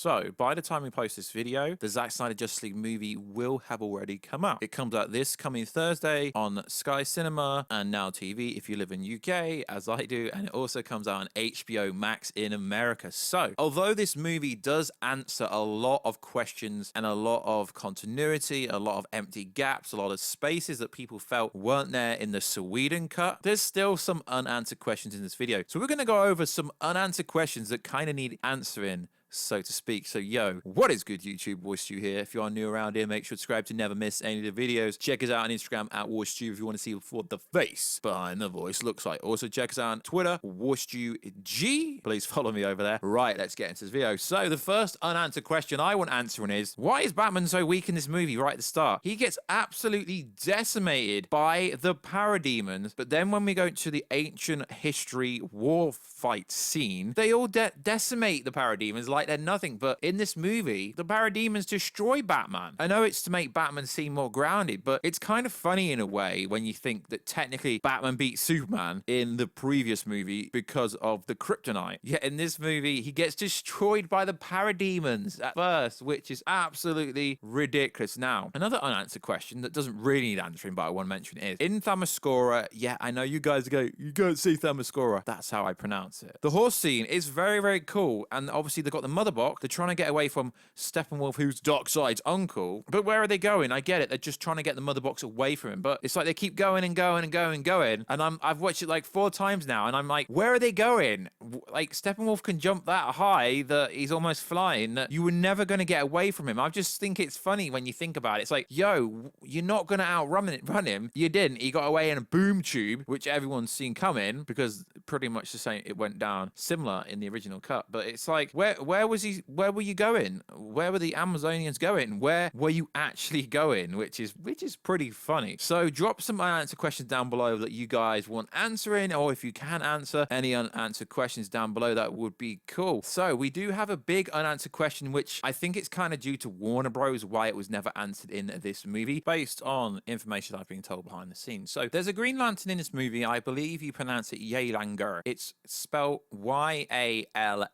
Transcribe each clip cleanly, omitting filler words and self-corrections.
So, by the time we post this video, the Zack Snyder Justice League movie will have already come out. It comes out this coming Thursday on Sky Cinema and Now TV if you live in UK, as I do, and it also comes out on HBO Max in America. So, although this movie does answer a lot of questions and a lot of continuity, a lot of empty gaps, a lot of spaces that people felt weren't there in the Sweden cut, there's still some unanswered questions in this video. So we're going to go over some unanswered questions that kind of need answering, so to speak. So yo, what is good YouTube? WarStew here. If you are new around here, make sure to subscribe to never miss any of the videos. Check us out on Instagram at WarStew if you want to see what the face behind the voice looks like. Also check us out on Twitter, WarStewG. Please follow me over there. Right, let's get into this video. So the first unanswered question I want answering is, why is Batman so weak in this movie right at the start? He gets absolutely decimated by the parademons, but then when we go to the ancient history war fight scene, they all decimate the parademons like they're nothing. But in this movie, the parademons destroy Batman. I know it's to make Batman seem more grounded, but it's kind of funny in a way when you think that technically Batman beat Superman in the previous movie because of the kryptonite. Yet in this movie, he gets destroyed by the parademons at first, which is absolutely ridiculous. Now, another unanswered question that doesn't really need answering, but I want to mention is, in Themyscira, yeah, I know you guys go, you can't see Themyscira. That's how I pronounce it. The horse scene is very, very cool, and obviously they've got the mother box. They're trying to get away from Steppenwolf, who's Darkseid's uncle. But where are they going? I get it. They're just trying to get the mother box away from him. But it's like they keep going and going and going and going. And I've watched it like 4 times now, and I'm like, where are they going? Like, Steppenwolf can jump that high that he's almost flying, that you were never going to get away from him. I just think it's funny when you think about it. It's like, yo, you're not going to outrun him. You didn't. He got away in a boom tube, which everyone's seen coming, because pretty much the same, it went down similar in the original cut. But it's like, where were you going? Where were the Amazonians going? Where were you actually going? Which is pretty funny. So drop some unanswered questions down below that you guys want answering, or if you can answer any unanswered questions down below, that would be cool. So we do have a big unanswered question, which I think it's kind of due to Warner Bros. Why it was never answered in this movie, based on information I've been told behind the scenes. So there's a Green Lantern in this movie. I believe you pronounce it Yalanger. It's spelled Yalanger.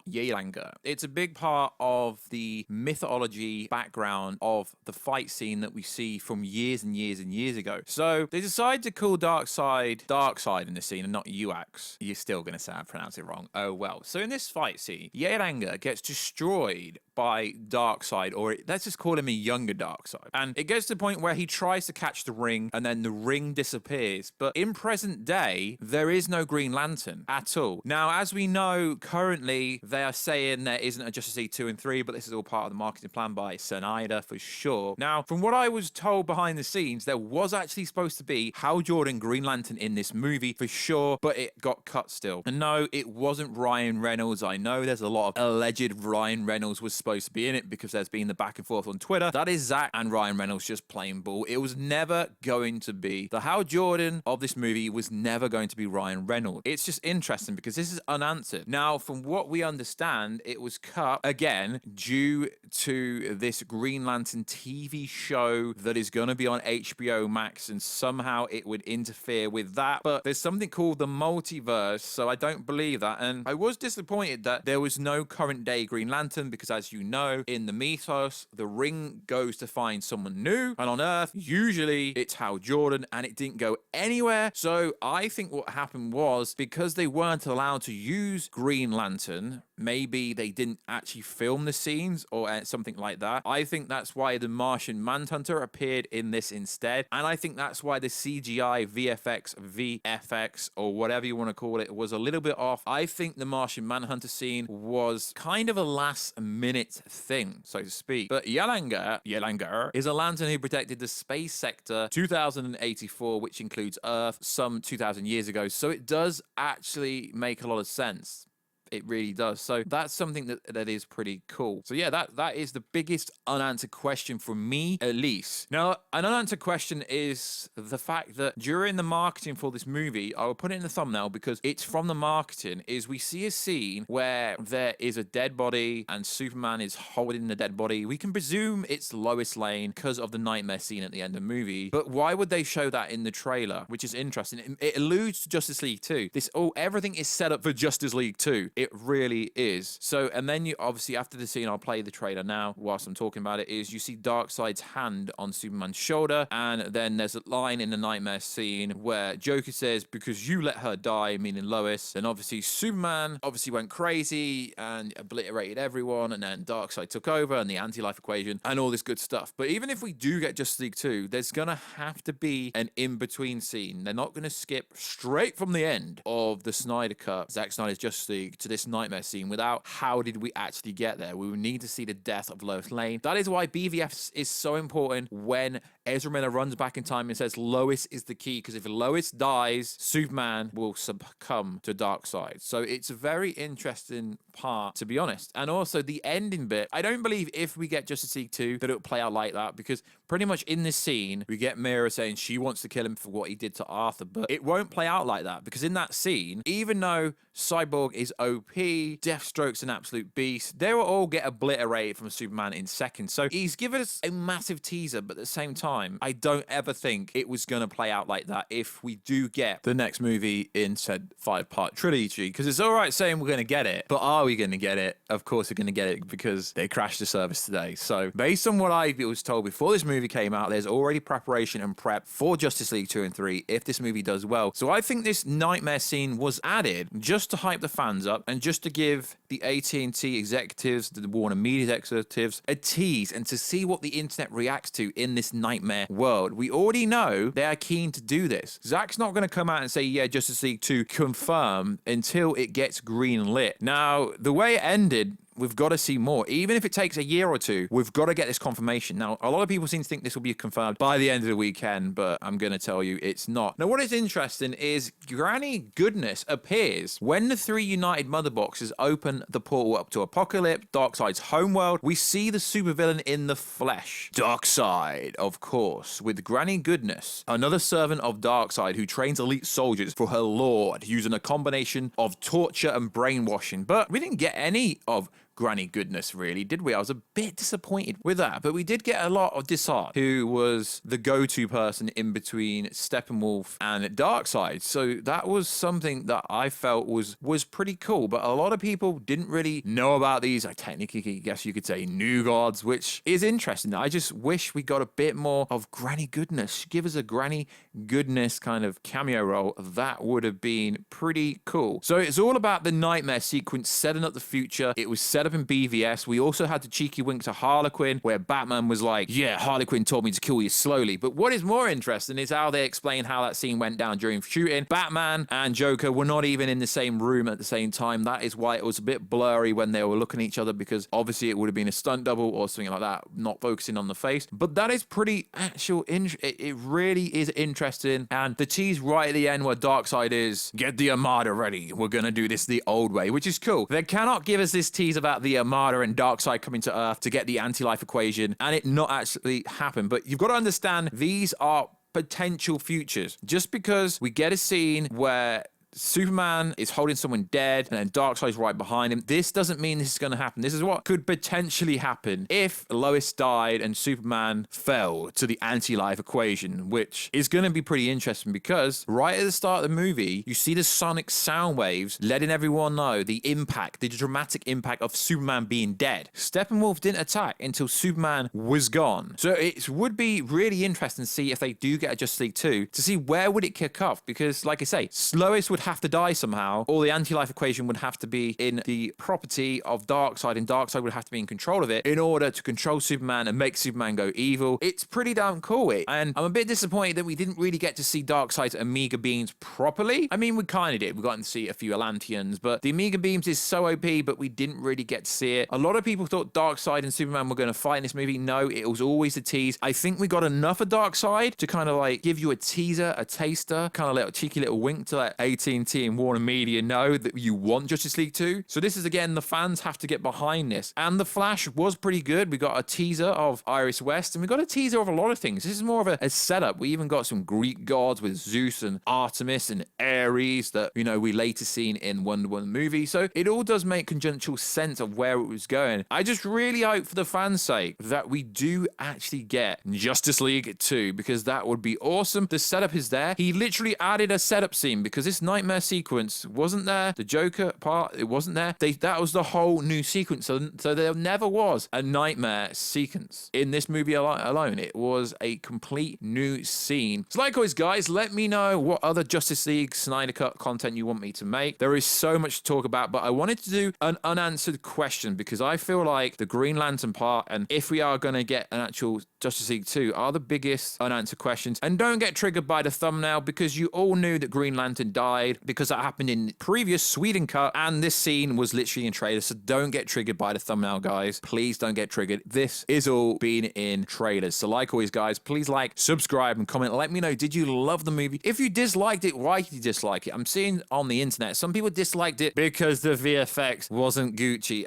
Yalanger. It's a big part of the mythology background of the fight scene that we see from years and years and years ago. So they decide to call Darkseid in this scene and not Uax. You're still going to say I pronounced it wrong. Oh well. So in this fight scene, Yalanger gets destroyed by Darkseid, or let's just call him a younger Darkseid. And it gets to the point where he tries to catch the ring and then the ring disappears. But in present day, there is no Green Lantern at all. Now, as we know, currently they are saying there isn't a Justice League 2 and 3, but this is all part of the marketing plan by Snyder for sure. Now, from what I was told behind the scenes, there was actually supposed to be Hal Jordan Green Lantern in this movie for sure, but it got cut still. And no, it wasn't Ryan Reynolds. I know there's a lot of alleged Ryan Reynolds was supposed to be in it because there's been the back and forth on Twitter. That is Zack and Ryan Reynolds just playing ball. It was never going to be. The Hal Jordan of this movie was never going to be Ryan Reynolds. It's just interesting because this is unanswered. Now, from what we understand, it was cut again due to this Green Lantern TV show that is going to be on HBO Max, and somehow it would interfere with that. But there's something called the multiverse, so I don't believe that. And I was disappointed that there was no current day Green Lantern because, as you know, in the mythos, the ring goes to find someone new, and on Earth, usually it's Hal Jordan, and it didn't go anywhere. So I think what happened was, because they weren't allowed to use Green Lantern, maybe they didn't actually film the scenes or something like that. I think that's why the Martian Manhunter appeared in this instead, and I think that's why the CGI, VFX, or whatever you want to call it, was a little bit off. I think the Martian Manhunter scene was kind of a last minute thing, so to speak. But Yalanger is a lantern who protected the space sector 2084, which includes Earth, some 2,000 years ago. So it does actually make a lot of sense. It really does. So that's something that is pretty cool. So yeah, that is the biggest unanswered question for me, at least. Now, an unanswered question is the fact that during the marketing for this movie, I will put it in the thumbnail because it's from the marketing, is we see a scene where there is a dead body and Superman is holding the dead body. We can presume it's Lois Lane because of the nightmare scene at the end of the movie. But why would they show that in the trailer? Which is interesting. It alludes to Justice League 2. Everything is set up for Justice League 2. It really is. So, and then you obviously, after the scene, I'll play the trailer now whilst I'm talking about it, is you see Darkseid's hand on Superman's shoulder, and then there's a line in the nightmare scene where Joker says, because you let her die, meaning Lois. Then obviously Superman obviously went crazy and obliterated everyone, and then Darkseid took over and the anti-life equation and all this good stuff. But even if we do get Justice League 2, there's gonna have to be an in-between scene. They're not gonna skip straight from the end of the Snyder Cut, Zack Snyder's Justice League, to this nightmare scene without how did we actually get there. We will need to see the death of Lois Lane. That is why BVF is so important when Ezra Miller runs back in time and says Lois is the key, because if Lois dies, Superman will succumb to Darkseid. So it's a very interesting part, to be honest. And also the ending bit, I don't believe if we get Justice League 2 that it'll play out like that, because pretty much in this scene, we get Mira saying she wants to kill him for what he did to Arthur, but it won't play out like that, because in that scene, even though Cyborg is OP, Deathstroke's an absolute beast, they will all get obliterated from Superman in seconds. So he's given us a massive teaser, but at the same time, I don't ever think it was going to play out like that if we do get the next movie in said 5-part trilogy, because it's all right saying we're going to get it, but are we going to get it? Of course we're going to get it, because they crashed the service today. So based on what I was told before this movie came out, there's already preparation and prep for Justice League 2 and 3 if this movie does well. So I think this nightmare scene was added just to hype the fans up and just to give the AT&T executives, the Warner Media executives, a tease and to see what the internet reacts to in this nightmare world. We already know they are keen to do this. Zack's not going to come out and say, yeah, Justice League 2 confirm until it gets green lit. Now, the way it ended, we've got to see more. Even if it takes a year or two, we've got to get this confirmation. Now, a lot of people seem to think this will be confirmed by the end of the weekend, but I'm going to tell you it's not. Now, what is interesting is Granny Goodness appears when the 3 United Mother Boxes open the portal up to Apocalypse, Darkseid's homeworld. We see the supervillain in the flesh. Darkseid, of course, with Granny Goodness, another servant of Darkseid who trains elite soldiers for her lord using a combination of torture and brainwashing. But we didn't get any of Granny Goodness, really, did we? I was a bit disappointed with that, but we did get a lot of Desart, who was the go-to person in between Steppenwolf and Darkseid. So that was something that I felt was pretty cool, but a lot of people didn't really know about these, I technically guess you could say, new gods, which is interesting. I just wish we got a bit more of Granny Goodness. Give us a Granny Goodness kind of cameo role. That would have been pretty cool. So it's all about the nightmare sequence, setting up the future. It was set up in BVS. We also had the cheeky wink to Harlequin, where Batman was like, yeah, Harlequin told me to kill you slowly. But what is more interesting is how they explain how that scene went down during shooting. Batman and Joker were not even in the same room at the same time. That is why it was a bit blurry when they were looking at each other, because obviously it would have been a stunt double or something like that, not focusing on the face. But that is pretty actual. It really is interesting. And the tease right at the end where Darkseid is, get the Armada ready. We're going to do this the old way, which is cool. They cannot give us this tease about the Armada and Darkseid coming to Earth to get the anti-life equation and it not actually happen. But you've got to understand, these are potential futures. Just because we get a scene where Superman is holding someone dead and then Darkseid's right behind him, this doesn't mean this is going to happen. This is what could potentially happen if Lois died and Superman fell to the anti-life equation, which is going to be pretty interesting, because right at the start of the movie, you see the sonic sound waves letting everyone know the impact, the dramatic impact of Superman being dead. Steppenwolf didn't attack until Superman was gone. So it would be really interesting to see if they do get a Justice League 2, to see where would it kick off, because like I say, Lois would have to die somehow, or the anti-life equation would have to be in the property of Darkseid, and Darkseid would have to be in control of it in order to control Superman and make Superman go evil. It's pretty damn cool, and I'm a bit disappointed that we didn't really get to see Darkseid's Omega Beams properly. I mean, we kind of did. We got to see a few Atlanteans, but the Omega Beams is so OP, but we didn't really get to see it. A lot of people thought Darkseid and Superman were going to fight in this movie. No, it was always a tease. I think we got enough of Darkseid to kind of like give you a teaser, a taster, kind of little cheeky little wink to let AT&T and Warner Media know that you want Justice League 2. So this is, again, the fans have to get behind this. And The Flash was pretty good. We got a teaser of Iris West, and we got a teaser of a lot of things. This is more of a setup. We even got some Greek gods with Zeus and Artemis and Ares diaries that, you know, we later seen in Wonder Woman movie. So it all does make conjunctural sense of where it was going. I just really hope for the fans' sake that we do actually get Justice League 2, because that would be awesome. The setup is there. He literally added a setup scene because this nightmare sequence wasn't there. The Joker part, it wasn't there. That was the whole new sequence. So there never was a nightmare sequence in this movie alone. It was a complete new scene. So like always, guys, let me know what other Justice League Snyder Cut content you want me to make. There is so much to talk about, but I wanted to do an unanswered question because I feel like the Green Lantern part, and if we are going to get an actual Justice League 2, are the biggest unanswered questions. And don't get triggered by the thumbnail, because you all knew that Green Lantern died, because that happened in previous Sweden cut, and this scene was literally in trailer. So don't get triggered by the thumbnail, guys. Please don't get triggered. This is all being in trailers. So like always, guys, please like, subscribe, and comment. Let me know, did you love the movie? If you disliked it, why did you dislike it? I'm seeing on the internet some people disliked it because the VFX wasn't Gucci.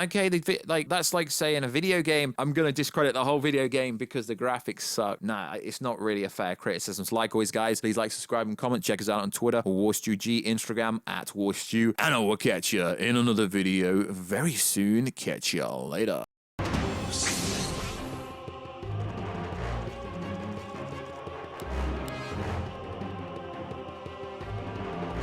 Okay, that's like saying a video game, I'm gonna discredit the whole video game because the graphics suck. Nah, it's not really a fair criticism. So like always, guys, please like, subscribe, and comment. Check us out on Twitter, WarStewG, Instagram @WarStew, and I will catch you in another video very soon. Catch y'all later.